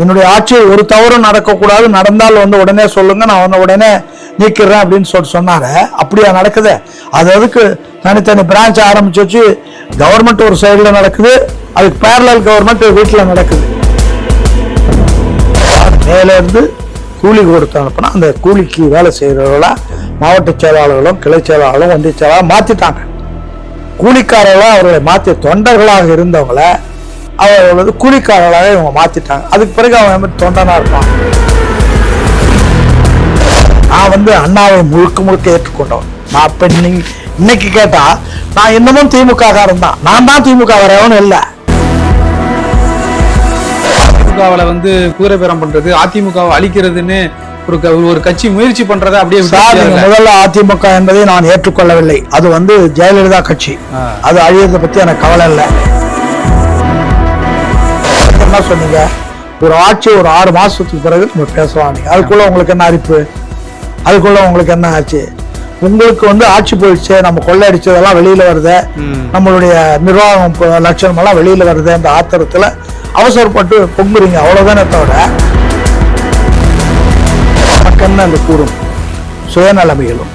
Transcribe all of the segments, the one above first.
என்னுடைய ஆட்சியில் ஒரு தவறும் நடக்கக்கூடாது, நடந்தால் உடனே சொல்லுங்க, நான் உடனே நீக்கிறேன் அப்படின்னு சொன்னாரு. அப்படியா நடக்குது? அது அதுக்கு தனித்தனி பிரான்ச் ஆரம்பிச்சு வச்சு கவர்மெண்ட் ஒரு சைடில் நடக்குது, அதுக்கு பேரலல் கவர்மெண்ட் வீட்டில் நடக்குது. மேலேருந்து கூலி கொடுத்து அனுப்புனா அந்த கூலிக்கு வேலை செய்கிறவங்கள மாவட்ட செயலாளர்களும் கிளை செயலாளர்களும் ஒன்றிய செயலாளர் மாற்றிட்டாங்க. கூலிக்காரர்களாக அவர்களை மாற்றி தொண்டர்களாக இருந்தவங்களை அவர்களது கூலிக்காரர்களாக இவங்க மாற்றிட்டாங்க. அதுக்கு பிறகு அவன் தொண்டனாக இருப்பான். நான் அண்ணாவை முழுக்க ஏற்றுக்கொண்டவன். நான் இப்போ இன்னைக்கு கேட்டா நான் இன்னமும் திமுக காரன் தான். நான் தான் திமுக வரவன் இல்லை. அதிமுகவில் கூரை பேரம் பண்றது, அதிமுகவை அழிக்கிறதுன்னு ஒரு கட்சி முயற்சி பண்றதை அப்படியே முதல்ல அதிமுக என்பதை நான் ஏற்றுக்கொள்ளவில்லை. அது ஜெயலலிதா கட்சி, அது அழியறதை பத்தி எனக்கு கவலை இல்லை. என்ன சொன்னீங்க? ஒரு ஆட்சி ஒரு 6 மாசத்துக்கு பிறகு நம்ம பேசலாம். அதுக்குள்ள உங்களுக்கு என்ன அரிப்பு? அதுக்குள்ள உங்களுக்கு என்ன ஆச்சு? உங்களுக்கு ஆட்சி போயிடுச்சு, நம்ம கொள்ளையடிச்சதெல்லாம் வெளியில வருது, நம்மளுடைய நிர்வாகம் லட்சணம் எல்லாம் வெளியில வருது, அந்த ஆத்திரத்துல அவசரப்பட்டு பொங்குறீங்க, அவ்வளவுதானே தவிர என்ன அந்த கூறும் சுயநலமைகளும்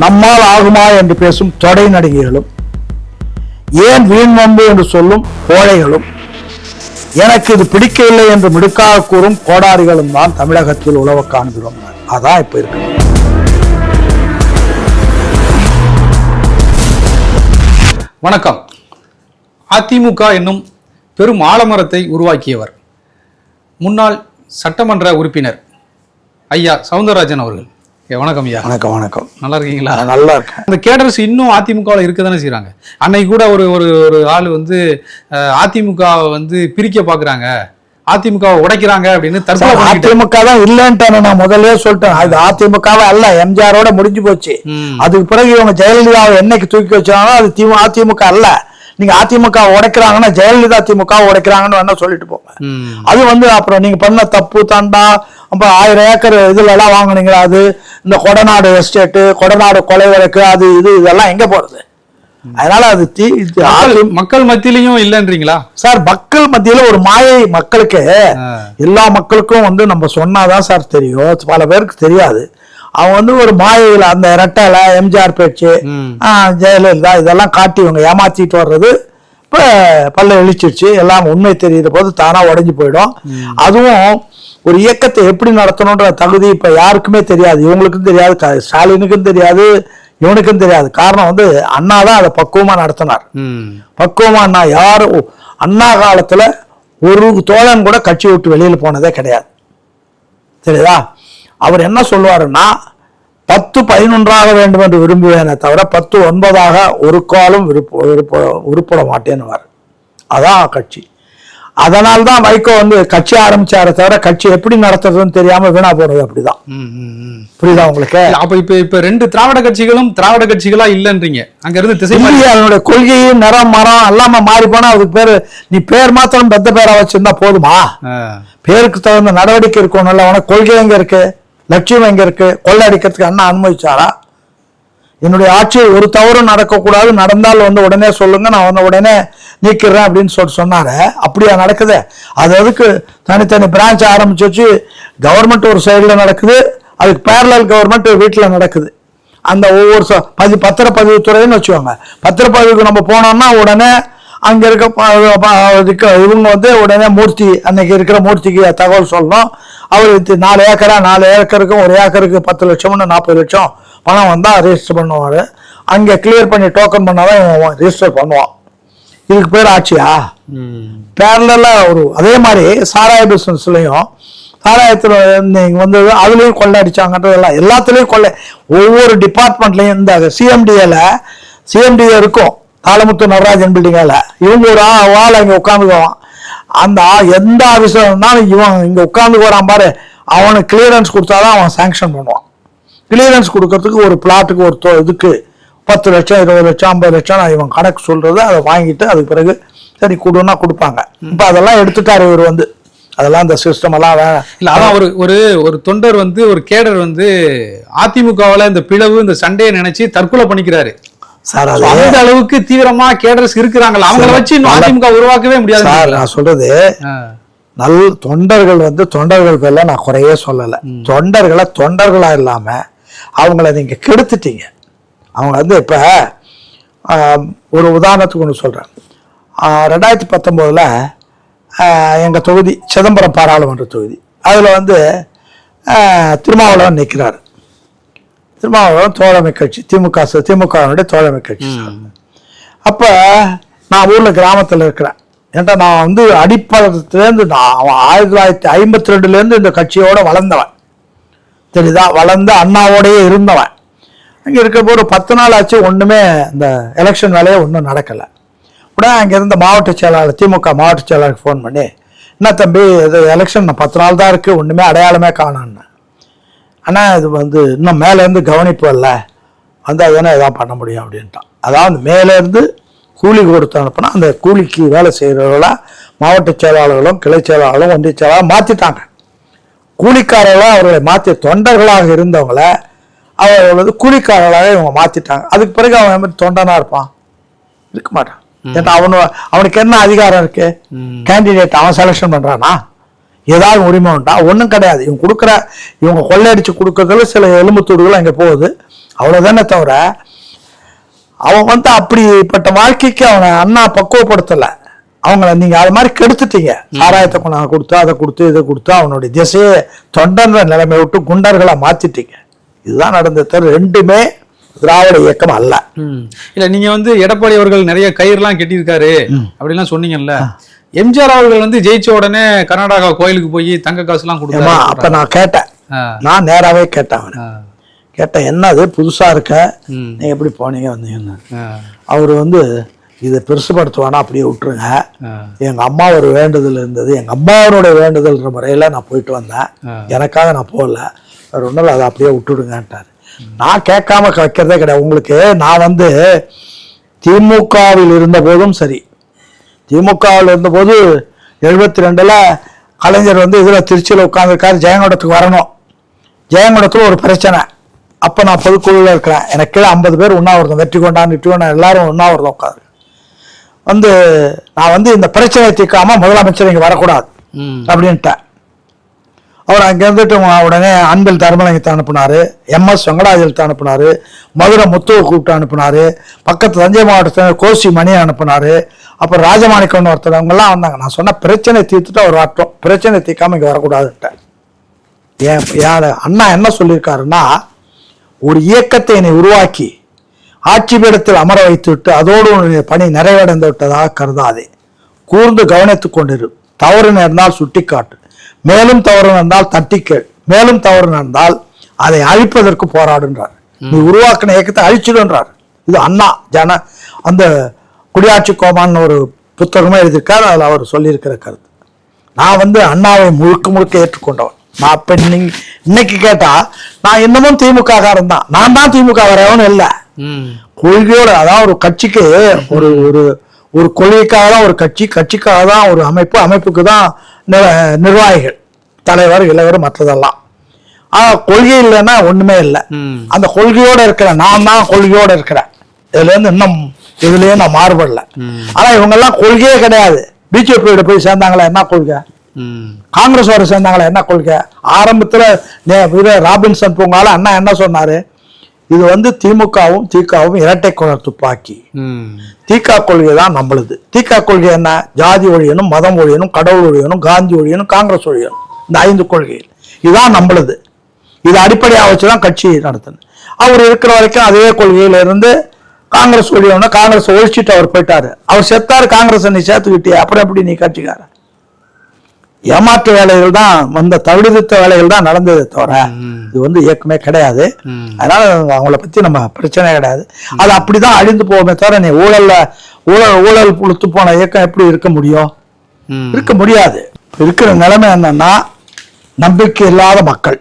நம்மால் ஆகுமா என்று பேசும் தொடை நடிகைகளும், ஏன் வீண் வம்பு என்று சொல்லும் கோழைகளும், எனக்கு இது பிடிக்கவில்லை என்று மிடுக்காக கூறும் கோடாரிகளும் தான் தமிழகத்தில் உழவ காண்கிறோம். அதான் இப்ப இருக்கு. வணக்கம். அதிமுக என்னும் பெரும் ஆலமரத்தை உருவாக்கியவர் முன்னாள் சட்டமன்ற உறுப்பினர் ஐயா சவுந்தரராஜன் அவர்கள். வணக்கம் ஐயா. வணக்கம். வணக்கம். நல்லா இருக்கீங்களா? நல்லா இருக்கேன். அந்த கேடர்ஸ் இன்னும் அதிமுகவில் இருக்க தானே செய்யறாங்க. அன்னைக்கு கூட ஒரு ஆள் அதிமுகவை பிரிக்க பாக்குறாங்க, அதிமுகவை உடைக்கிறாங்க அப்படின்னு அதிமுக தான் இல்லைன்ட்டு நான் முதல்ல சொல்லிட்டேன். அது அதிமுகவே அல்ல, எம்ஜிஆரோட முடிஞ்சு போச்சு. அதுக்கு பிறகு இவங்க ஜெயலலிதாவை என்னைக்கு தூக்கி வச்சாங்களோ அது அதிமுக அல்ல. நீங்க அதிமுக உடைக்கிறாங்கன்னா ஜெயலலிதா திமுக உடைக்கிறாங்கன்னு வேணா சொல்லிட்டு போங்க. அது அப்புறம் நீங்க பண்ண தப்பு தாண்டா. அப்ப 1000 ஏக்கர் இதுல எல்லாம் வாங்கினீங்களா? அது இந்த கொடநாடு எஸ்டேட்டு, கொடநாடு கொலை வழக்கு, அது இதெல்லாம் எங்க போறது? அதனால அது மக்கள் மத்தியிலையும் இல்லைன்றீங்களா சார்? மக்கள் மத்தியில ஒரு மாயை. மக்களுக்கு எல்லா மக்களுக்கும் நம்ம சொன்னாதான் சார் தெரியும், பல பேருக்கு தெரியாது. அவன் ஒரு மாயையில அந்த ரெட்டல எம்ஜிஆர் பேச்சு, ஜெயலலிதா இதெல்லாம் காட்டி இவங்க ஏமாத்திட்டு வர்றது இப்ப பல்ல இழிச்சிருச்சு. எல்லாம் உண்மை தெரியுற போது தானா உடைஞ்சு போயிடும். அதுவும் ஒரு இயக்கத்தை எப்படி நடத்தணும்ன்ற தகுதி இப்ப யாருக்குமே தெரியாது. இவங்களுக்கும் தெரியாது, ஸ்டாலினுக்கும் தெரியாது, இவனுக்கும் தெரியாது. காரணம் அண்ணா தான் அதை பக்குவமா நடத்தினார். பக்குவமா அண்ணா யாரும் அண்ணா காலத்துல ஒரு தோழன் கூட கட்சி விட்டு வெளியில போனதே கிடையாது. தெரியுதா? அவர் என்ன சொல்லுவாருன்னா 10-11 வேண்டும் என்று விரும்புவேனே தவிர 10-9 ஒரு காலம் உருப்பட மாட்டேன்னுவார். அதான் கட்சி. அதனால்தான் வைகோ கட்சி ஆரம்பிச்சார தவிர கட்சி எப்படி நடத்துறதுன்னு தெரியாம வீணா போறது. அப்படிதான். புரியுதா உங்களுக்கு? அப்ப இப்ப 2 திராவிட கட்சிகளும் திராவிட கட்சிகளா இல்லன்றீங்க. அங்க இருந்து திசை அதனுடைய கொள்கையும் நிறம் மரம் எல்லாமே மாறி போனா அதுக்கு பேரு நீ பேர் மாத்திரம் பெத்த பேரா வச்சிருந்தா போதுமா? பேருக்கு தகுந்த நடவடிக்கை இருக்கணும்ல. உனக்கு கொள்கை எங்க இருக்கு? லட்சியம் எங்க இருக்கு? கொள்ளை அடிக்கிறதுக்கு அண்ணா அனுமதிச்சாரா? என்னுடைய ஆட்சியில் ஒரு தவறும் நடக்கக்கூடாது, நடந்தால் உடனே சொல்லுங்க, நான் உடனே நீக்கிறேன் அப்படின்னு சொன்னாரு. அப்படியா நடக்குது? அது அதுக்கு தனித்தனி பிரான்ச் ஆரம்பிச்சு வச்சு கவர்மெண்ட் ஒரு சைடில் நடக்குது, அதுக்கு பேரலல் கவர்மெண்ட் வீட்டில் நடக்குது. அந்த ஒவ்வொரு பத்திரப்பதிவுத்துறைன்னு வச்சுக்கோங்க. பத்திரப்பதிவுக்கு நம்ம போனோம்னா உடனே அங்க இருக்க இவங்க உடனே மூர்த்தி, அன்னைக்கு இருக்கிற மூர்த்திக்கு தகவல் சொல்லணும். அவர் 4 ஏக்கரா, 4 ஏக்கருக்கும் 1 ஏக்கருக்கு 10 லட்சம்னு 40 லட்சம் பணம் வந்தா ரெஜிஸ்டர் பண்ணுவாரு. அங்க கிளியர் பண்ணி டோக்கன் பண்ணாதான் இவன் ரெஜிஸ்டர் பண்ணுவான். இதுக்கு பேர் ஆட்சியா? பேரலா அதே மாதிரி சாராய பிசினஸ்லயும், சாராயத்துல நீங்க அதுலயும் கொள்ளை அடிச்சாங்கன்றதெல்லாம் எல்லாத்துலயும் கொள்ளை. ஒவ்வொரு டிபார்ட்மெண்ட்லயும் இந்த சிஎம்டிஏ இருக்கும், தாளமுத்து நடராஜன் பில்டிங்கால இவங்க ஒரு ஆள் இங்க உட்காந்துக்குவான். அந்த எந்த ஆபீசர் இருந்தாலும் இவன் இங்க உட்கார்ந்து வரான் பாரு, அவனுக்கு கிளியரன்ஸ் கொடுத்தாதான் அவன் சாங்ஷன் பண்ணுவான். கிளியரன்ஸ் கொடுக்கறதுக்கு ஒரு பிளாட்டுக்கு ஒரு இதுக்கு 10 லட்சம் 20 லட்சம் 50 லட்சம் இவன் கணக்கு சொல்றது. அதை வாங்கிட்டு அதுக்கு பிறகு சரி கொடுன்னா கொடுப்பாங்க. இப்ப அதெல்லாம் எடுத்துட்டாரு இவர். அதெல்லாம் இந்த சிஸ்டம் எல்லாம் இல்ல. அதான் ஒரு தொண்டர் ஒரு கேடர் அதிமுகவுல இந்த பிளவு இந்த சண்டையை நினைச்சு தற்கொலை பண்ணிக்கிறாரு சார். அந்த அளவுக்கு தீவிரமா கேடர்ஸ் இருக்கிறாங்களா? அவங்கள வச்சு அதிமுக உருவாக்கவே முடியாது. நான் சொல்றது தொண்டர்கள் தொண்டர்கள் பேர்ல நான் குறையே சொல்லலை. தொண்டர்களை தொண்டர்களா இல்லாம அவங்கள நீங்க கெடுத்துட்டீங்க. அவங்க இப்ப ஒரு உதாரணத்துக்கு ஒன்று சொல்றேன். 2019 எங்க தொகுதி சிதம்பரம் பாராளுமன்ற தொகுதி, அதுல திருமாவளவன் நிற்கிறாரு. திருமாவளவன் தோழமை கட்சி, திமுகவுடைய தோழமை கட்சி. அப்ப நான் ஊர்ல கிராமத்துல இருக்கிறேன். ஏன்டா நான் அடிப்படத்திலேருந்து நான் 1952 இந்த கட்சியோட வளர்ந்தவன், தெரியுதா? வளர்ந்து அண்ணாவோடயே இருந்தவன். அங்கே இருக்கப்போ ஒரு 10 நாள் ஆச்சு, ஒன்றுமே இந்த எலெக்ஷன் வேலையே ஒன்றும் நடக்கலை. உடனே அங்கே இருந்த மாவட்ட செயலாளர், திமுக மாவட்ட செயலாளருக்கு ஃபோன் பண்ணி, என்ன தம்பி இது எலெக்ஷன் 10 நாள் தான் இருக்குது, ஒன்றுமே அடையாளமே காணோன்னு. ஆனால் இது இன்னும் மேலேருந்து கவனிப்பு இல்லை, அதுதானே எதாவது பண்ண முடியும் அப்படின்ட்டான். அதாவது மேலேருந்து கூலி கொடுத்து அனுப்புனா அந்த கூலிக்கு வேலை செய்கிறவர்களா மாவட்ட செயலாளர்களும் கிளை செயலாளர்களும் ஒன்றிய செயலாளரும் மாற்றிட்டாங்க. கூலிக்காரர்களாக அவர்களை மாற்றி தொண்டர்களாக இருந்தவங்கள அவர்கள் கூலிக்காரர்களாக இவங்க மாற்றிட்டாங்க. அதுக்கு பிறகு அவன் மாதிரி தொண்டனா இருப்பான்? இருக்க மாட்டான். ஏன்னா அவனுக்கு என்ன அதிகாரம் இருக்கு? கேண்டிடேட் அவன் செலக்ஷன் பண்றானா? ஏதாவது உரிமை உண்டா? ஒன்றும் கிடையாது. இவங்க கொள்ளையடிச்சு கொடுக்கறதுல சில எலும்புத்தூடுகள் அங்கே போகுது, அவ்வளவுதானே தவிர அவன் அப்படிப்பட்ட வாழ்க்கைக்கு அவனை அண்ணா பக்குவப்படுத்தல. அவங்கள நீங்க அது மாதிரி கெடுத்துட்டீங்க. சாராயத்தை கொண்டாந்து கொடுத்து, அதை கொடுத்து, இதை கொடுத்து அவனுடைய திசையை தொண்டன்ற நிலைமை விட்டு குண்டர்களா மாத்திட்டீங்க. இதுதான் நடந்தது. ரெண்டுமே திராவிட இயக்கம் அல்ல. இல்ல நீங்க எடப்பாடி அவர்கள் நிறைய கயிறுலாம் கட்டியிருக்காரு அப்படின்லாம் சொன்னீங்கல்ல. எம்ஜிஆர் அவர்கள் ஜெயிச்ச உடனே கர்நாடகா கோயிலுக்கு போய் தங்க காசு எல்லாம் கொடுத்தாரு. அப்ப நான் கேட்டேன், நான் நேராவே கேட்டேன். கேட்டேன், என்னது புதுசா இருக்க, நீங்க எப்படி போனீங்க வந்தீங்கன்னு. அவரு இதை பெருசுபடுத்துவானா அப்படியே விட்டுருங்க, எங்க அம்மா ஒரு வேண்டுதல் இருந்தது, எங்க அம்மாவோட வேண்டுதல்ன்ற முறையில நான் போயிட்டு வந்தேன், எனக்காக நான் போகல, வேற ஒன்றும் இல்லை, அதை அப்படியே விட்டுடுங்கன்ட்டாரு. நான் கேட்காம வைக்கிறதே கிடையாது. உங்களுக்கு நான் திமுகவில் இருந்த போதும் சரி, திமுகவில் இருந்தபோது 72 கலைஞர் இதுல திருச்சியில் உட்காந்துருக்காரு, ஜெயங்கொண்டத்துக்கு வரணும். ஜெயங்கொண்டத்துல ஒரு பிரச்சனை. அப்ப நான் பொதுக்குழுல இருக்கிறேன், எனக்கு கீழே 50 பேர் உண்ணாவிரதம், வெற்றி கொண்டான் எல்லாரும் உண்ணாவிரதம் உட்காரு. நான் இந்த பிரச்சனையை தீர்க்காம முதலமைச்சர் இங்க வரக்கூடாது அப்படின்ட்டேன். அவர் அங்க இருந்துட்டு உடனே அன்பில் தர்மலிங்கத்தை அனுப்புனாரு, MS வெங்கடாஜலத்தை அனுப்புனாரு, மதுரை முத்துவை கூப்பிட்டு அனுப்புனாரு, பக்கத்து தஞ்சை மாவட்டத்தில் கோசி மணியை அனுப்புனாரு, அப்புறம் ராஜமாணிக்கம்னு ஒருத்தர், அவங்கெல்லாம் வந்தாங்க. நான் சொன்ன பிரச்சனை தீர்த்துட்டு அவர் வரட்டும், பிரச்சனை தீர்க்காம இங்க வரக்கூடாதுன்ட்டேன். ஏன் அண்ணா என்ன சொல்லியிருக்காருன்னா, ஒரு இயக்கத்தை என்னை உருவாக்கி ஆட்சி பீடத்தில் அமர வைத்து விட்டு அதோடு பணி நிறைவடைந்து விட்டதாக கருதாதே, கூர்ந்து கவனித்துக் கொண்டிரு, தவறு நேர்ந்தால் சுட்டிக்காட்டு, மேலும் தவறு நடந்தால் தட்டிக்கேள், மேலும் தவறு நடந்தால் அதை அழிப்பதற்கு போராடுன்றார். நீ உருவாக்கின இயக்கத்தை அழிச்சிடுன்றார். இது அண்ணா அந்த குடியாட்சி கோமான்னு ஒரு புத்தகமே எழுதியிருக்காரு, அதில் அவர் சொல்லியிருக்கிற கருத்து. நான் அண்ணாவை முழுக்க முழுக்க ஏற்றுக்கொண்டவன். நான் அப்ப இன்னைக்கு கேட்டா நான் இன்னமும் திமுக காரன் தான். நான் தான் திமுக வரவன் இல்லை, கொள்கையோட. அதான் ஒரு கட்சிக்கு ஒரு ஒரு கொள்கைக்காக தான் ஒரு கட்சி, கட்சிக்காக தான் ஒரு அமைப்பு, அமைப்புக்கு தான் நிர்வாகிகள், தலைவர், இளைவர், மற்றதெல்லாம். கொள்கை இல்லைன்னா ஒண்ணுமே இல்லை. அந்த கொள்கையோட இருக்கிற நான் தான் கொள்கையோட இருக்கிறேன். இதுல இருந்து இன்னும் இதுலயே நான் மாறுபடல. ஆனா இவங்க எல்லாம் கொள்கையே கிடையாது. பிஜேபியோட போய் சேர்ந்தாங்களா என்ன கொள்கை? காங்கிரஸோட சேர்ந்தாங்களா என்ன கொள்கை? ஆரம்பத்துல ராபின்சன் பூங்கால அண்ணா என்ன சொன்னாரு, இது திமுகவும் திகாவும் இரட்டை குழல் துப்பாக்கி. திகா கொள்கை தான் நம்மளுது. திகா கொள்கை என்ன? ஜாதி ஒழியனும், மதம் ஒழியனும், கடவுள் ஒழியனும், காந்தி ஒழியனும், காங்கிரஸ் ஒழியனும், இந்த 5 கொள்கைகள் இதுதான் நம்மளுது. இதை அடிப்படையாக வச்சுதான் கட்சி நடத்தணும். அவர் இருக்கிற வரைக்கும் அதே கொள்கையில இருந்து காங்கிரஸ் ஒழியணும், காங்கிரஸ் ஒழிச்சிட்டு அவர் போயிட்டாரு. அவர் செத்தாரு, காங்கிரஸ் நீ சேர்த்துக்கிட்டே, அப்புறம் எப்படி நீ கட்சிக்கார? ஏமாற்று வேலைகள் தான், தவிடுத்த வேலைகள் தான் நடந்தது தவிர இது இயக்கமே கிடையாது. அதனால அவங்கள பத்தி நம்ம பிரச்சனை கிடையாது. அது அப்படிதான் அழிந்து போவோமே தவிர நீ ஊழல் புழுத்து போன இயக்கம் எப்படி இருக்க முடியும்? இருக்க முடியாது. இருக்கிற நிலைமை என்னன்னா, நம்பிக்கை இல்லாத மக்கள்,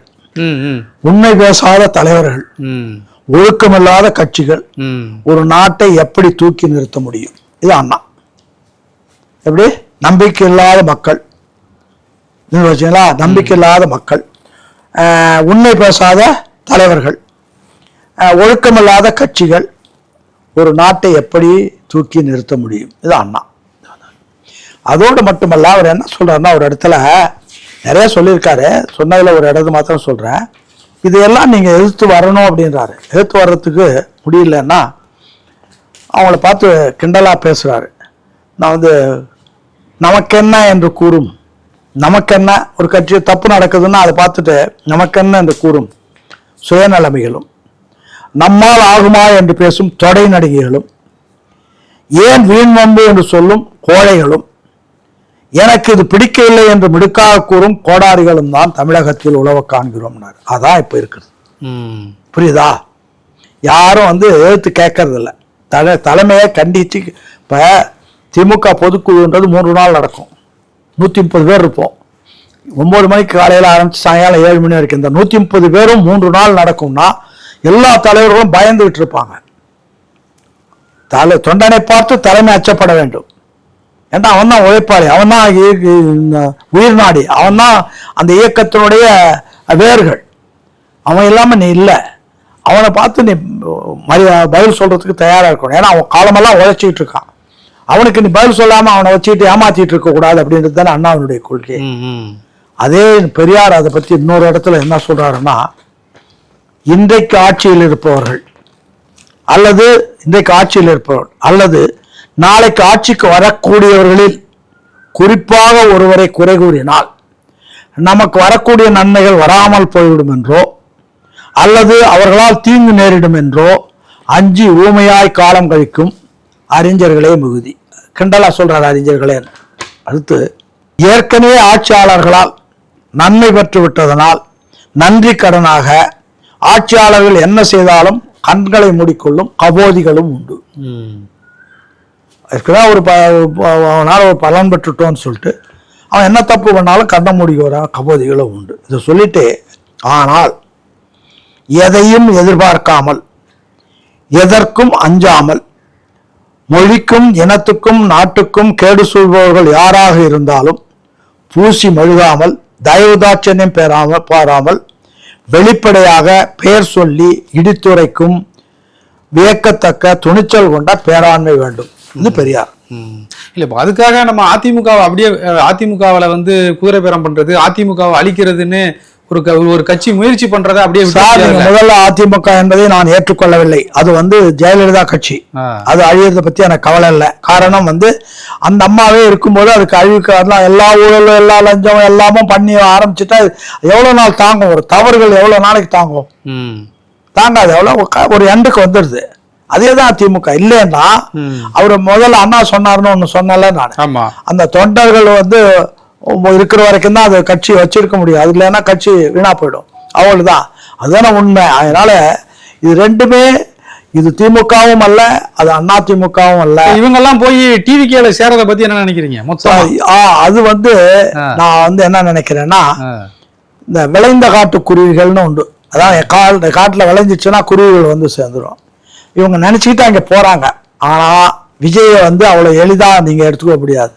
உண்மை பேசாத தலைவர்கள், ஒழுக்கமில்லாத கட்சிகள் ஒரு நாட்டை எப்படி தூக்கி நிறுத்த முடியும்? இது அண்ணா. எப்படி? நம்பிக்கை இல்லாத மக்கள், வச்சுங்களா, நம்பிக்கை இல்லாத மக்கள், உண்மை பேசாத தலைவர்கள், ஒழுக்கமில்லாத கட்சிகள் ஒரு நாட்டை எப்படி தூக்கி நிறுத்த முடியும்? இது அண்ணா. அதோடு மட்டுமல்ல, அவர் என்ன சொல்றாருன்னா, ஒரு இடத்துல நிறைய சொல்லியிருக்காரு, சொன்னதுல ஒரு இடத்து மாத்திரம் சொல்றேன். இதையெல்லாம் நீங்க எதிர்த்து வரணும் அப்படின்றாரு. எதிர்த்து வர்றதுக்கு முடியலன்னா அவங்கள பார்த்து கிண்டலா பேசுறாரு. நான் வந்து நமக்கென்ன என்று கூறும், நமக்கென்ன, ஒரு கட்சி தப்பு நடக்குதுன்னா அதை பார்த்துட்டு நமக்கென்ன என்று கூறும் சுயநலமிகளும், நம்மால் ஆகுமா என்று பேசும் தொடை நடிகைகளும், ஏன் வீண் வம்பு என்று சொல்லும் கோழைகளும், எனக்கு இது பிடிக்கவில்லை என்று மிடுக்காக கூறும் கோடாரிகளும் தான் தமிழகத்தில் உழவ காண்கிறோம். அதான் இப்ப இருக்குது. புரியுதா? யாரும் வந்து எழுத்து கேட்கறது இல்லை. தலைமையை கண்டிச்சு. இப்ப திமுக பொதுக்குழுன்றது 3 நாள் நடக்கும். 130 பேர் இருப்போம். 9 மணிக்கு காலையில் ஆரம்பிச்சு சாயங்காலம் 7 மணி வரைக்கும். இந்த 130 பேரும் 3 நாள் நடக்கும்னா எல்லா தலைவர்களும் பயந்துகிட்டு இருப்பாங்க. தொண்டனை பார்த்து தலைமை அச்சப்பட வேண்டும். ஏன்னா அவன் தான் உழைப்பாளி, அவன் தான் உயிர் நாடி, அவன் தான் அந்த இயக்கத்தினுடைய வேர்கள். அவன் இல்லாம நீ இல்லை. அவனை பார்த்து நீ பதில் சொல்றதுக்கு தயாரா இருக்கணும். ஏன்னா அவன் காலமெல்லாம் உழைச்சிட்டு இருக்கான். அவனுக்கு நீ பதில் சொல்லாம அவனை வச்சுட்டு ஏமாத்திட்டு இருக்க கூடாது அப்படின்றது தானே அண்ணாவினுடைய கொள்கை. அதே பெரியார் அதை பத்தி இன்னொரு இடத்துல என்ன சொல்றாருன்னா, இன்றைக்கு ஆட்சியில் இருப்பவர்கள் அல்லது இன்றைக்கு ஆட்சியில் இருப்பவர்கள் அல்லது நாளைக்கு ஆட்சிக்கு வரக்கூடியவர்களில் குறிப்பாக ஒருவரை குறை கூறினால் நமக்கு வரக்கூடிய நன்மைகள் வராமல் போய்விடும் என்றோ அல்லது அவர்களால் தீங்கு நேரிடும் என்றோ அஞ்சி ஊமையாய் காலம் கழிக்கும் அறிஞர்களே மிகுதி. கிண்டலா சொல்றார் அறிஞர்களே. அடுத்து, ஏற்கனவே ஆட்சியாளர்களால் நன்மை பெற்று விட்டதனால் நன்றி கடனாக ஆட்சியாளர்கள் என்ன செய்தாலும் கண்களை மூடிக்கொள்ளும் கபோதிகளும் உண்டு. அதுக்குதான் அவனால ஒரு பலன் பெற்றுட்டோன்னு சொல்லிட்டு அவன் என்ன தப்பு பண்ணாலும் கண்ண மூடிக்கிற கபோதிகளும் உண்டு. இதை சொல்லிட்டு, ஆனால் எதையும் எதிர்பார்க்காமல் எதற்கும் அஞ்சாமல் மொழிக்கும் இனத்துக்கும் நாட்டுக்கும் கேடு சூழ்பவர்கள் யாராக இருந்தாலும் பூசி மழுகாமல் தயவுதாட்சண்யம் பாராமல் வெளிப்படையாக பெயர் சொல்லி இடித்துரைக்கும் வியக்கத்தக்க துணிச்சல் கொண்ட பேராண்மை வேண்டும். இது பெரியார். இல்ல இப்ப அதுக்காக நம்ம அதிமுகவை அப்படியே அதிமுகவில் வந்து குதிரை பேரம் பண்றது, அதிமுகவை அழிக்கிறதுன்னு ஒரு கட்சி முயற்சி பண்றதை அப்படியே முதல்ல அதிமுக என்பதை நான் ஏற்றுக்கொள்ளவில்லை. அது வந்து ஜெயலலிதா கட்சி. அது அழியறதை பத்தி எனக்கு கவலை இல்லை. காரணம் வந்து அந்த அம்மாவே இருக்கும்போது அதுக்கு அழிவுக்கு எல்லா ஊழலும் எல்லா லஞ்சம் எல்லாமும் பண்ணி ஆரம்பிச்சுட்டா எவ்வளவு நாள் தாங்கும்? ஒரு தவறுகள் எவ்வளவு நாளைக்கு தாங்கும்? தாங்காது. எவ்வளவு ஒரு எண்டுக்கு வந்துடுது. அதேதான் திமுக. இல்லைன்னா அவரு முதல்ல அண்ணா சொன்னாருன்னு ஒண்ணு சொன்னல நான், அந்த தொண்டர்கள் வந்து இருக்கிற வரைக்கும் தான் அது கட்சி வச்சிருக்க முடியும். அது இல்லைன்னா கட்சி வீணா போயிடும். அவ்வளவுதான். அதுதானே உண்மை. அதனால இது ரெண்டுமே, இது திமுகவும் அல்ல, அது அண்ணா திமுகவும் அல்ல. இவங்க எல்லாம் போய் டிவிகேல சேரத பத்தி என்ன நினைக்கிறீங்க? அது வந்து நான் வந்து என்ன நினைக்கிறேன்னா, இந்த விளைந்த காட்டு குருவிகள்னு உண்டு. அதான் காட்டுல விளைஞ்சிச்சுன்னா குருவிகள் வந்து சேர்ந்துடும். இவங்க நினைச்சுக்கிட்டு அங்க போறாங்க. ஆனா விஜய வந்து அவ்வளவு எளிதா நீங்க எடுத்துக்க முடியாது.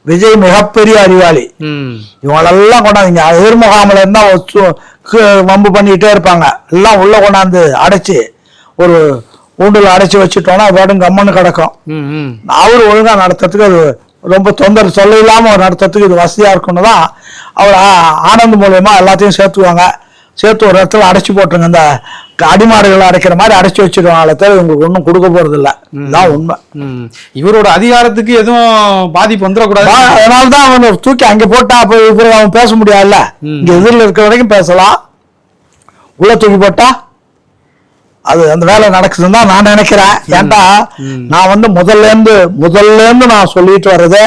விஜய் மிகப்பெரிய அறிவாளி. இவங்களெல்லாம் கொண்டாந்து எதிர்முகாமில் இருந்தா வம்பு பண்ணிக்கிட்டே இருப்பாங்க. எல்லாம் உள்ள கொண்டாந்து அடைச்சு ஒரு ஊண்டுல அடைச்சு வச்சுட்டோம்னா வேடும் கம்மன்னு கிடக்கும். அவரு ஒழுங்கா நடத்துறதுக்கு அது ரொம்ப தொந்தரவு சொல்ல இல்லாம நடத்துறதுக்கு இது வசதியா இருக்குன்னு தான் அவர் ஆனந்த் மூலியமா எல்லாத்தையும் சேர்த்துவாங்க. சேர்த்து ஒரு இடத்துல அடைச்சு போட்டுருங்க. இந்த அடிமாடுகளை அடைக்கிற மாதிரி அடைச்சு வச்சிருவாங்களே தவிர இவங்களுக்கு ஒன்றும் கொடுக்க போறது இல்லை. இதுதான் உண்மை. இவரோட அதிகாரத்துக்கு எதுவும் பாதிப்பு வந்துடக்கூடாது. அதனாலதான் அவன் தூக்கி அங்க போட்டா அப்ப அவன் பேச முடியாதுல்ல. இங்க எதிரில் இருக்கிற வரைக்கும் பேசலாம். உள்ள தூக்கி போட்டா அது அந்த வேலை நடக்குதுன்னு தான் நான் நினைக்கிறேன். ஏன்டா நான் வந்து முதல்ல இருந்து நான் சொல்லிட்டு வர்றது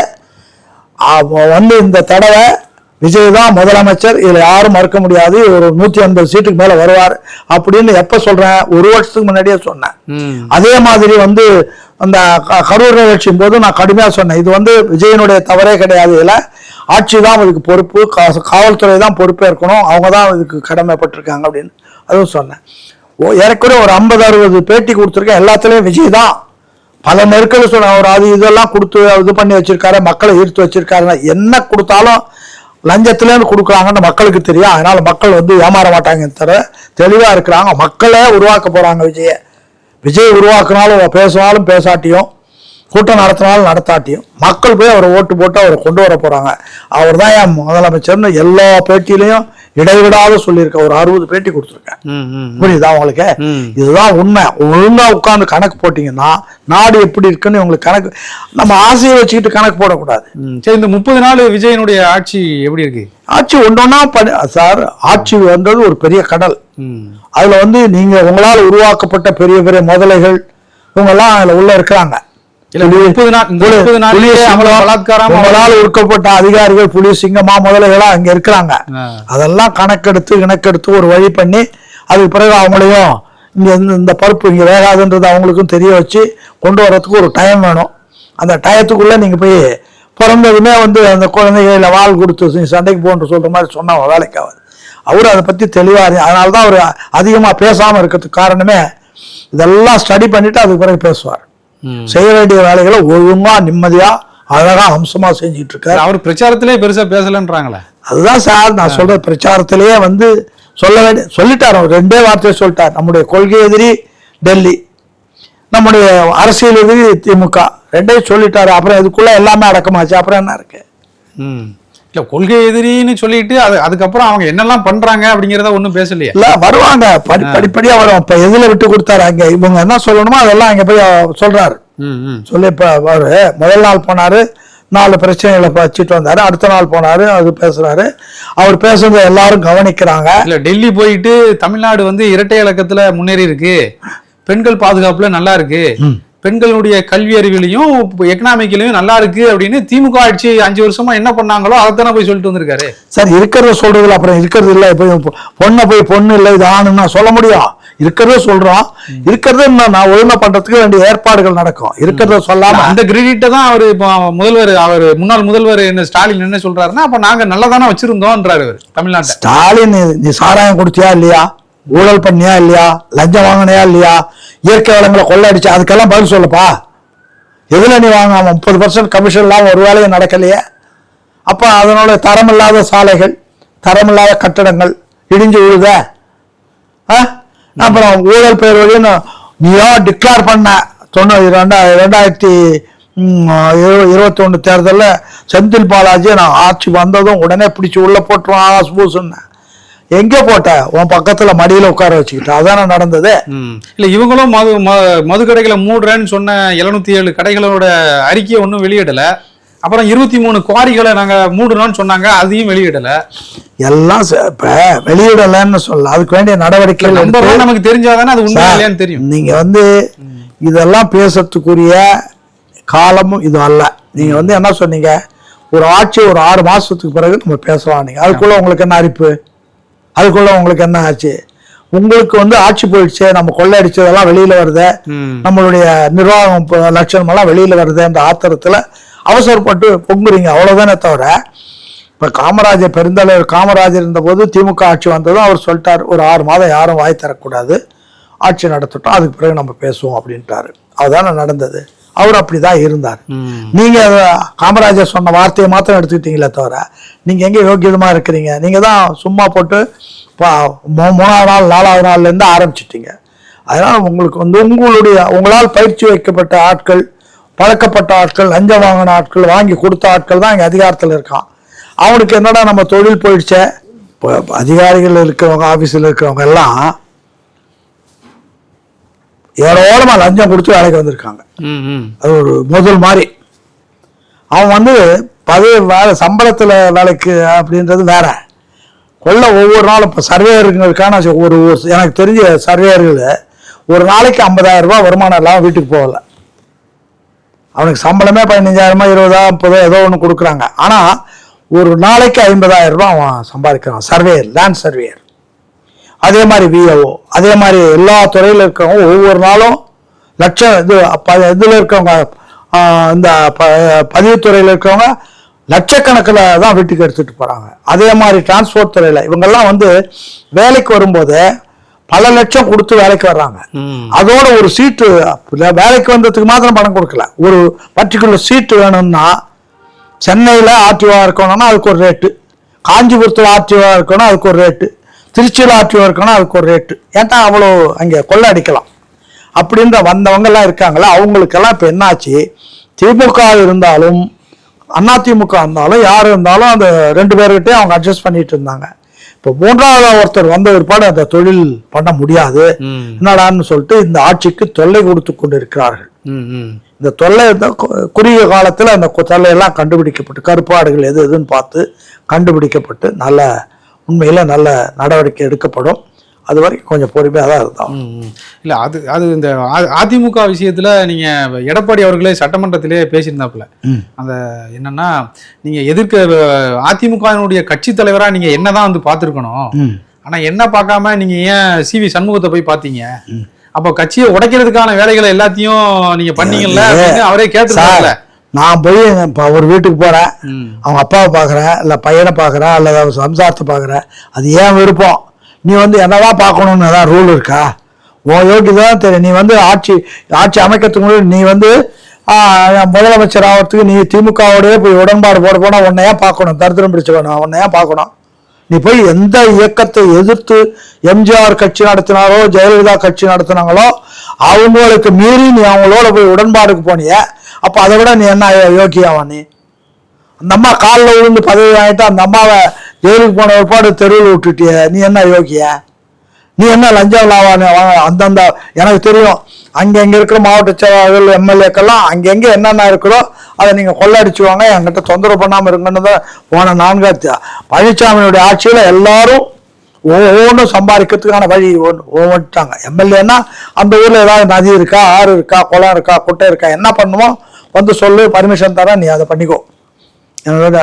வந்து இந்த தடவை விஜய் தான் முதலமைச்சர், இதுல யாரும் மறுக்க முடியாது. ஒரு 150 சீட்டுக்கு மேல வருவார் அப்படின்னு எப்ப சொல்றேன்? ஒரு வருஷத்துக்கு முன்னாடியே சொன்னேன். அதே மாதிரி வந்து அந்த கரூர் நிகழ்ச்சியும் போது நான் கடுமையா சொன்னேன், இது வந்து விஜயனுடைய தவறே கிடையாது. இதுல ஆட்சி தான் இதுக்கு பொறுப்பு, காவல்துறை தான் பொறுப்பே இருக்கணும், அவங்க தான் இதுக்கு கடமைப்பட்டிருக்காங்க அப்படின்னு அதுவும் சொன்னேன். ஏற்கனவே ஒரு 50-60 பேட்டி கொடுத்துருக்கேன். எல்லாத்துலயும் விஜய் தான் பல நெருக்கடி சொன்ன. ஒரு அது இதெல்லாம் கொடுத்து இது பண்ணி வச்சிருக்காரு, மக்களை ஈர்த்து வச்சிருக்காரு. என்ன கொடுத்தாலும் லஞ்சத்திலேருந்து கொடுக்குறாங்கன்னு மக்களுக்கு தெரியும். அதனால மக்கள் வந்து ஏமாற மாட்டாங்க. தவிர தெளிவா இருக்கிறாங்க. மக்களே உருவாக்க போறாங்க. விஜய் உருவாக்குனாலும் பேசினாலும் பேசாட்டியும் கூட்டம் நடத்தினாலும் நடத்தாட்டியும் மக்கள் போய் அவரை ஓட்டு போட்டு அவரை கொண்டு வர போறாங்க. அவர் தான் என் முதலமைச்சர்னு எல்லா பேட்டியிலையும் இடைவிடாத சொல்லியிருக்க. ஒரு 60 பேட்டி கொடுத்துருக்கேன். புரியுதா உங்களுக்கு? இதுதான் உண்மை. ஒழுங்கா உட்கார்ந்து கணக்கு போட்டீங்கன்னா நாடு எப்படி இருக்குன்னு உங்களுக்கு கணக்கு, நம்ம ஆசையை வச்சுக்கிட்டு கணக்கு போடக்கூடாது. சரி, இந்த 30 நாள் விஜயனுடைய ஆட்சி எப்படி இருக்கு? ஆட்சி ஒன்றொன்னா சார், ஆட்சி வந்தது ஒரு பெரிய கடல். அதுல வந்து நீங்க உங்களால் உருவாக்கப்பட்ட பெரிய பெரிய முதலைகள் இவங்கெல்லாம் அதுல உள்ள இருக்கிறாங்க. உங்களால் உருக்கப்பட்ட அதிகாரிகள், புலி, சிங்கமா முதலைகளா அங்க இருக்கிறாங்க. அதெல்லாம் கணக்கெடுத்து ஒரு வழி பண்ணி அதுக்கு பிறகு அவங்களையும் இங்க இந்த பருப்பு இங்க வேகாதுன்றது அவங்களுக்கும் தெரிய வச்சு கொண்டு வர்றதுக்கு ஒரு டைம் வேணும். அந்த டயத்துக்குள்ள நீங்க போய் பிறந்ததுமே வந்து அந்த குழந்தைகள வாள் கொடுத்து சண்டைக்கு போன்று சொல்ற மாதிரி சொன்னா வேலைக்கு ஆகாது. அவரு அதை பத்தி தெளிவா, அதனாலதான் அவரு அதிகமா பேசாம இருக்கிறதுக்கு காரணமே இதெல்லாம் ஸ்டடி பண்ணிட்டு அதுக்கு பிறகு பேசுவார். செய்ய வேண்டிய வேலைகளை ஒழுங்கா நிம்மதியா அழகா அம்சமா செஞ்சிட்டு இருக்காரு. அவர் பிரச்சாரத்திலே பெருசா பேசலன்றாங்களே. அதுதான் சார் நான் சொல்ற, பிரச்சாரத்திலேயே வந்து சொல்லிட்டார். அவர் 2 வார்த்தையை சொல்லிட்டார். நம்முடைய கொள்கை எதிரி டெல்லி, நம்முடைய அரசியல் எதிரி திமுக, 2 சொல்லிட்டாரு. அப்புறம் இதுக்குள்ள எல்லாமே அடக்கமாச்சு. அப்புறம் என்ன இருக்கு? இல்ல, கொள்கை எதிரின்னு சொல்லிட்டு அதுக்கப்புறம் அவங்க என்னெல்லாம் பண்றாங்க அப்படிங்கறத ஒண்ணும் பேசலையே. இல்ல, வருவாங்க படிப்படியா வரும். இப்ப எதுல விட்டு கொடுத்தாரு அங்க இவங்க என்ன சொல்லணுமோ அதெல்லாம் அங்க போய் சொல்றாரு. சொல்லி இப்ப அவரு முதல் நாள் போனாரு, 4 பிரச்சனைகளை வச்சுட்டு வந்தாரு. அடுத்த நாள் போனாரு, அது பேசுறாரு. அவர் பேசுறத எல்லாரும் கவனிக்கிறாங்க. இல்ல, டெல்லி போயிட்டு தமிழ்நாடு வந்து இரட்டை இலக்கத்துல முன்னேறி இருக்கு, பெண்கள் பாதுகாப்புல நல்லா இருக்கு, பெண்களுடைய கல்வி அறிவிலையும் எக்கனாமிக்லயும் நல்லா இருக்கு அப்படின்னு திமுக ஆட்சி 5 வருஷமா என்ன பண்ணாங்களோ அதைத்தானே போய் சொல்லிட்டு வந்திருக்காரு. சார், இருக்கிறத சொல்றதுல அப்புறம் இருக்கிறது இல்ல. பொண்ணை போய் பொண்ணு இல்லை இது ஆணுன்னா சொல்ல முடியும். இருக்கிறத சொல்றோம். இருக்கிறத நான் ஒழுங்கா பண்றதுக்கு வேண்டிய ஏற்பாடுகள் நடக்கும். இருக்கிறத சொல்லாம அந்த கிரெடிட்டை தான் அவரு இப்போ அவர் முன்னாள் முதல்வர் என்ன ஸ்டாலின் என்ன சொல்றாருன்னா, அப்ப நாங்க நல்லதானே வச்சிருந்தோம்ன்றாரு தமிழ்நாட்டை. ஸ்டாலின், நீ சாராயம் குடிச்சியா இல்லையா, ஊழல் பண்ணியா இல்லையா, லஞ்சம் வாங்கினியா இல்லையா, இயற்கை வளங்களை கொள்ளடிச்சா, அதுக்கெல்லாம் பதில் சொல்லப்பா. எதுல நீ வாங்காம 30% கமிஷன் இல்லாம ஒரு வேலையும் நடக்கலையே. அப்ப அதனோட தரமில்லாத சாலைகள், தரமில்லாத கட்டடங்கள் இடிஞ்சு விழுத. அப்புறம் ஊழல் பெயர் வழின்னு நீயோ டிக்ளேர் பண்ண 2021 தேர்தலில் செந்தில் பாலாஜி நான் ஆட்சி வந்ததும் உடனே பிடிச்சி உள்ள போட்டுருவான் ஆஸ்பூஸ்ன்னு. எங்க போட்ட? உன் பக்கத்துல மடியில உட்கார வச்சுக்கிட்ட. அதான நடந்தது. இல்ல, இவங்களும் மது கடைகளை மூடுறேன்னு சொன்ன 707 கடைகளோட அறிக்கையை ஒன்றும் வெளியிடல. அப்புறம் 23 குவாரிகளை நாங்க மூடுறோம்னு சொன்னாங்க, அதையும் வெளியிடல. எல்லாம் இப்ப வெளியிடலன்னு சொல்ல, அதுக்கு வேண்டிய நடவடிக்கைகள் நமக்கு தெரிஞ்சாதானே அது உண்மை இல்லையான்னு தெரியும். நீங்க வந்து இதெல்லாம் பேசுறதுக்குரிய காலமும் இது அல்ல. நீங்க வந்து என்ன சொன்னீங்க, ஒரு ஆட்சி ஒரு 6 மாசத்துக்கு பிறகு நம்ம பேசலாம். நீங்க அதுக்குள்ள உங்களுக்கு என்ன அரிப்பு, அதுக்குள்ள உங்களுக்கு என்ன ஆச்சு? உங்களுக்கு வந்து ஆட்சி போயிடுச்சு, நம்ம கொள்ளையடிச்சதெல்லாம் வெளியில வருது, நம்மளுடைய நிர்வாகம் லட்சணம் எல்லாம் வெளியில வருது என்ற ஆத்திரத்துல அவசரப்பட்டு பொங்குறீங்க, அவ்வளவுதானே தவிர. இப்ப பெருந்தலைவர் காமராஜர் இருந்த போது திமுக ஆட்சி வந்ததும் அவர் சொல்லிட்டார், ஒரு 6 மாதம் யாரும் வாய் தரக்கூடாது, ஆட்சி நடத்தட்டும், அதுக்கு பிறகு நம்ம பேசுவோம் அப்படின்ட்டாரு. அதுதானே நடந்தது. அவர் அப்படிதான் இருந்தார். நீங்க காமராஜர் சொன்ன வார்த்தையை மாத்திரம் எடுத்துக்கிட்டீங்களே தவிர நீங்க எங்க யோக்கியமா இருக்கிறீங்க? நீங்க தான் சும்மா போட்டு 3ஆவது நாள் 4ஆவது நாள்ல இருந்து ஆரம்பிச்சிட்டீங்க. அதனால உங்களுக்கு வந்து உங்களால் பயிற்சி வைக்கப்பட்ட ஆட்கள், பழக்கப்பட்ட ஆட்கள், லஞ்சம் வாங்கின ஆட்கள், வாங்கி கொடுத்த ஆட்கள் தான் இங்க அதிகாரத்தில் இருக்கான். அவனுக்கு என்னடா நம்ம தொழில் போயிடுச்ச. அதிகாரிகள் இருக்கிறவங்க, ஆபீஸ்ல இருக்கிறவங்க எல்லாம் ஏரோளமா லஞ்சம் கொடுத்து வேலைக்கு வந்திருக்காங்க. அது ஒரு முதல் மாதிரி. அவன் வந்து வேலை சம்பளத்துல வேலைக்கு அப்படின்றது வேற. ஒவ்வொரு நாளும் இப்போ சர்வேயர்களுக்கான எனக்கு தெரிஞ்ச சர்வேயர்கள் ஒரு நாளைக்கு 50,000 ரூபாய் வருமானம் இல்லாமல் வீட்டுக்கு போகல. அவனுக்கு சம்பளமே 15,000 20,000 30,000 ஏதோ ஒன்று கொடுக்குறாங்க. ஆனால் ஒரு நாளைக்கு 50,000 ரூபாய் அவன் சம்பாதிக்கிறான். Surveyor, land surveyor. அதே மாதிரி விஏஓ, அதே மாதிரி எல்லா துறையில் இருக்கிறவங்க ஒவ்வொரு நாளும் லட்சம் இதில் இருக்கவங்க, இந்த பதிவுத்துறையில் இருக்கிறவங்க லட்சக்கணக்கில் தான் வீட்டுக்கு எடுத்துகிட்டு போகிறாங்க. அதே மாதிரி டிரான்ஸ்போர்ட் துறையில் இவங்கெல்லாம் வந்து வேலைக்கு வரும்போது பல லட்சம் கொடுத்து வேலைக்கு வர்றாங்க. அதோட ஒரு சீட்டு, வேலைக்கு வந்ததுக்கு மாத்திரம் பணம் கொடுக்கல, ஒரு பர்டிகுலர் சீட்டு வேணும்னா சென்னையில் ஆர்டிஓ இருக்கணும்னா அதுக்கு ஒரு ரேட்டு, காஞ்சிபுரத்தில் ஆர்டிஓ இருக்கணும் அதுக்கு ஒரு ரேட்டு, திருச்சியில் ஆர்டிஓ இருக்கணும் அதுக்கு ஒரு ரேட்டு. ஏன்னா அவ்வளோ அங்கே கொள்ளை அடிக்கலாம் அப்படின்ற வந்தவங்கெல்லாம் இருக்காங்களா. அவங்களுக்கெல்லாம் இப்போ என்னாச்சு, திமுக இருந்தாலும் அதிமுக இருந்தாலும் யார் இருந்தாலும் அந்த 2 பேர்கிட்டயும் அவங்க அட்ஜஸ்ட் பண்ணிட்டு இருந்தாங்க. இப்போ 3வது ஒருத்தர் வந்த பிற்பாடு அந்த தொழில் பண்ண முடியாது என்னடான்னு சொல்லிட்டு இந்த ஆட்சிக்கு தொல்லை கொடுத்து கொண்டு இருக்கிறார்கள். இந்த தொல்லை குறுகிய காலத்துல அந்த தொல்லையெல்லாம் கண்டுபிடிக்கப்பட்டு கருப்பாடுகள் எது எதுன்னு பார்த்து கண்டுபிடிக்கப்பட்டு நல்ல உண்மையில நல்ல நடவடிக்கை எடுக்கப்படும். அது வரைக்கும் கொஞ்சம் பொறுமையாக தான் இருந்தோம். இல்லை அது இந்த அதிமுக விஷயத்துல நீங்க எடப்பாடி அவர்களே சட்டமன்றத்திலே பேசியிருந்தாப்புல அந்த என்னன்னா நீங்க எதிர்க்க அதிமுகவினுடைய கட்சி தலைவரா நீங்க என்னதான் வந்து பார்த்துருக்கணும், ஆனா என்ன பார்க்காம நீங்க ஏன் சிவி சண்முகத்தை போய் பார்த்தீங்க, அப்போ கட்சியை உடைக்கிறதுக்கான வேலைகளை எல்லாத்தையும் நீங்க பண்ணீங்கல்ல அவரே கேட்டுருக்காங்கல்ல. நான் போய் இப்போ ஒரு வீட்டுக்கு போறேன், அவங்க அப்பாவை பார்க்குறேன், இல்லை பையனை பார்க்குறேன், அல்லது அவங்க சம்சாரத்தை பார்க்குறேன், அது ஏன் விருப்பம். நீ வந்து என்னதான் பார்க்கணும்னு ஏதாவது ரூல் இருக்கா? உன் யோகிதான் தெரியும். நீ வந்து ஆட்சி அமைக்கிறதுக்கு முன்னாடி நீ வந்து முதலமைச்சர் ஆகிறதுக்கு நீ திமுகவோடய போய் உடன்பாடு போனா உன்னையா பார்க்கணும், தரித்திரம் பிடிச்சவன உன்னையா பார்க்கணும். நீ போய் எந்த இயக்கத்தை எதிர்த்து எம்ஜிஆர் கட்சி நடத்தினாரோ ஜெயலலிதா கட்சி நடத்தினாங்களோ அவங்களுக்கு மீறி நீ அவங்களோட போய் உடன்பாடுக்கு போனிய, அப்போ அதை விட நீ என்ன யோகியாவா? நீ அந்த அம்மா காலில் விழுந்து பதவி வாங்கிட்டு அந்த அம்மாவை ஜெயிலுக்கு போன ஒருபாடு தெருவில் விட்டுட்டிய, நீ என்ன யோகிய? நீ என்ன லஞ்சம் லாவான? அந்தந்த எனக்கு தெரியும் அங்கங்கே இருக்கிற மாவட்ட செயலாளர்கள் எம்எல்ஏக்கெல்லாம் அங்கங்கே என்னென்ன இருக்கிறோ அதை நீங்கள் கொள்ளடிச்சுவாங்க, என்கிட்ட தொந்தரவு பண்ணாமல் இருங்கன்னு தான் போன 4 பழனிசாமியுடைய ஆட்சியில் எல்லாரும் ஒவ்வொன்றும் சம்பாதிக்கிறதுக்கான வழி ஓட்டாங்க. எம்எல்ஏன்னா அந்த ஊரில் ஏதாவது நதி இருக்கா, ஆறு இருக்கா, குளம் இருக்கா, குட்டை இருக்கா, என்ன பண்ணுமோ வந்து சொல்லு, பர்மிஷன் தர, நீ அதை பண்ணிக்கோ. என்னோட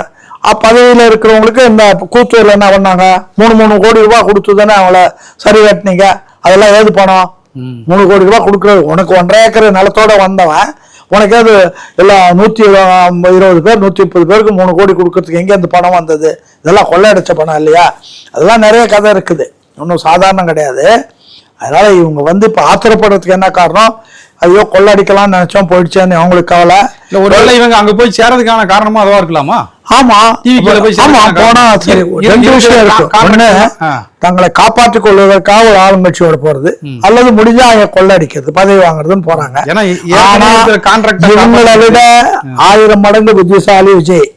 பதவியில் இருக்கிறவங்களுக்கு இந்த கூத்தூரில் என்ன பண்ணாங்க, 3 கோடி ரூபாய் கொடுத்து தானே அவங்கள சரி கட்டினீங்க. அதெல்லாம் ஏது பணம்? 3 கோடி ரூபாய் கொடுக்குறது. உனக்கு 1.5 ஏக்கர் நிலத்தோட வந்தவன் உனக்கு அது எல்லாம் 120 பேர் 130 பேருக்கு 3 கோடி கொடுக்கறதுக்கு எங்கே இந்த பணம் வந்தது? இதெல்லாம் கொள்ளையடிச்ச பணம் இல்லையா? அதெல்லாம் நிறைய கதை இருக்குது, ஒன்றும் சாதாரணம் கிடையாது. அதனால இவங்க வந்து இப்போ ஆத்திரப்படுறதுக்கு என்ன காரணம்? ஐயோ கொள்ளடிக்கலாம்னு நினைச்சோம் போயிடுச்சேன்னு அவங்களுக்கு கவலை. இல்லை ஒருவேளை இவங்க அங்கே போய் சேரதுக்கான காரணமா அதுவா இருக்கலாமா? ஆமா, போனா சரி. 2 விஷயம் இருக்கு. ஒண்ணு, தங்களை காப்பாற்றிக் கொள்வதற்காக ஒரு ஆளுங்கட்சியோட போறது, அல்லது முடிஞ்சா அவங்க கொள்ளடிக்கிறது, பதவி வாங்குறதுன்னு போறாங்க. இவங்களை விட 1000 மடங்கு புத்திசாலி விஜய்.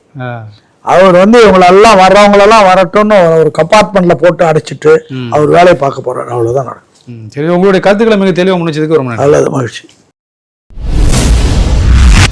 அவர் வந்து இவங்களெல்லாம் வர்றவங்களெல்லாம் வரட்டும்னு ஒரு கம்பார்ட்மெண்ட்ல போட்டு அடைச்சிட்டு அவர் வேலையை பார்க்க போறாரு. அவ்வளவுதான் நடக்கும். சரி, உங்களுடைய கருத்துக்களை மிக தெளிவாக முடிச்சதுக்கு ரொம்ப நல்லது, மகிழ்ச்சி.